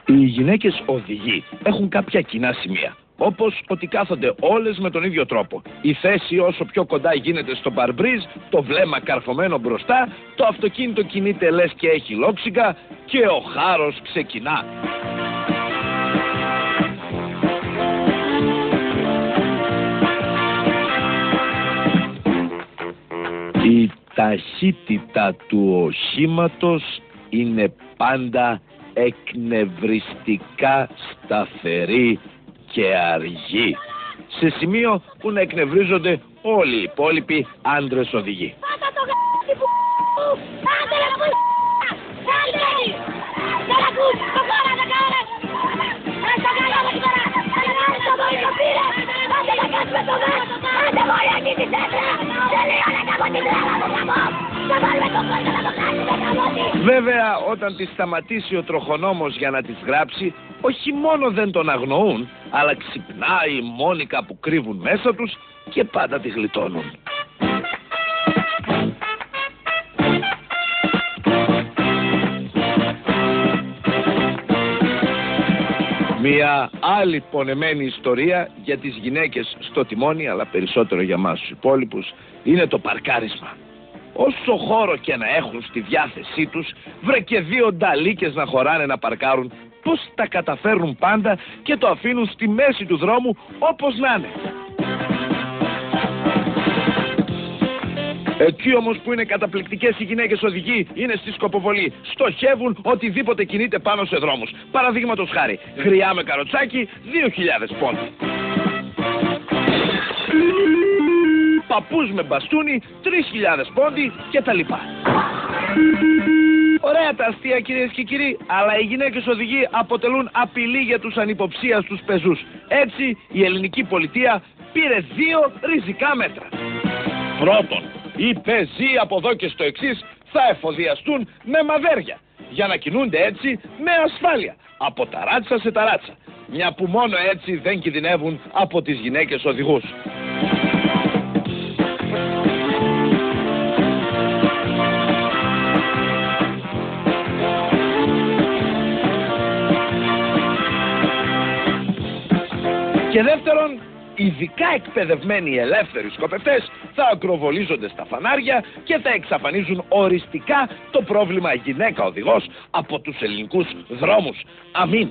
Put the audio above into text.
Οι γυναίκες οδηγοί έχουν κάποια κοινά σημεία. Όπως ότι κάθονται όλες με τον ίδιο τρόπο. Η θέση όσο πιο κοντά γίνεται στο παρμπρίζ, το βλέμμα καρφωμένο μπροστά, το αυτοκίνητο κινείται λες και έχει λόξιγκα και ο χάρος ξεκινά. Η ταχύτητα του οχήματος είναι πάντα εκνευριστικά σταθερή και αργή, σε σημείο που να εκνευρίζονται όλοι οι υπόλοιποι άντρες οδηγοί. Πάτα το γ***y που άντε ρε που άντε δεν ακούς το χώρα να κάνεις στο καλό με την ώρα άντε το δω το πήρε άντε να κάτσουμε το γ***, άντε μόλι εκεί τη τέτρα τελείωνε κάπου την τρέλα μου καμώ θα βάλουμε το κόσμο να το κάνουμε καμώτη. Βέβαια όταν τη σταματήσει ο τροχονόμος για να τις γράψει, όχι μόνο δεν τον αγνοούν, αλλά ξυπνάει η Μόνικα που κρύβουν μέσα τους και πάντα τη γλιτώνουν. Μια άλλη πονεμένη ιστορία για τις γυναίκες στο τιμόνι, αλλά περισσότερο για μας τους υπόλοιπους, είναι το παρκάρισμα. Όσο χώρο και να έχουν στη διάθεσή τους, βρε και δύο νταλίκες να χωράνε να παρκάρουν, πώς τα καταφέρνουν πάντα και το αφήνουν στη μέση του δρόμου όπως να είναι. Εκεί όμως που είναι καταπληκτικές οι γυναίκες οδηγοί είναι στη σκοποβολή. Στοχεύουν οτιδήποτε κινείται πάνω σε δρόμους. Παραδείγματος χάρη, γριά με καροτσάκι, 2.000 πόντι. Παππούς με μπαστούνι, 3.000 πόντι και τα λοιπά. Ωραία τα αστεία κυρίες και κύριοι, αλλά οι γυναίκες οδηγοί αποτελούν απειλή για τους ανυποψίαστους πεζούς. Έτσι η ελληνική πολιτεία πήρε 2 ριζικά μέτρα. Πρώτον, οι πεζοί από εδώ και στο εξής θα εφοδιαστούν με μαδέρια για να κινούνται έτσι με ασφάλεια από ταράτσα σε ταράτσα, μια που μόνο έτσι δεν κινδυνεύουν από τις γυναίκες οδηγούς. Και δεύτερον, ειδικά εκπαιδευμένοι ελεύθεροι σκοπευτές θα ακροβολίζονται στα φανάρια και θα εξαφανίζουν οριστικά το πρόβλημα γυναίκα οδηγός από τους ελληνικούς δρόμους. Αμήν.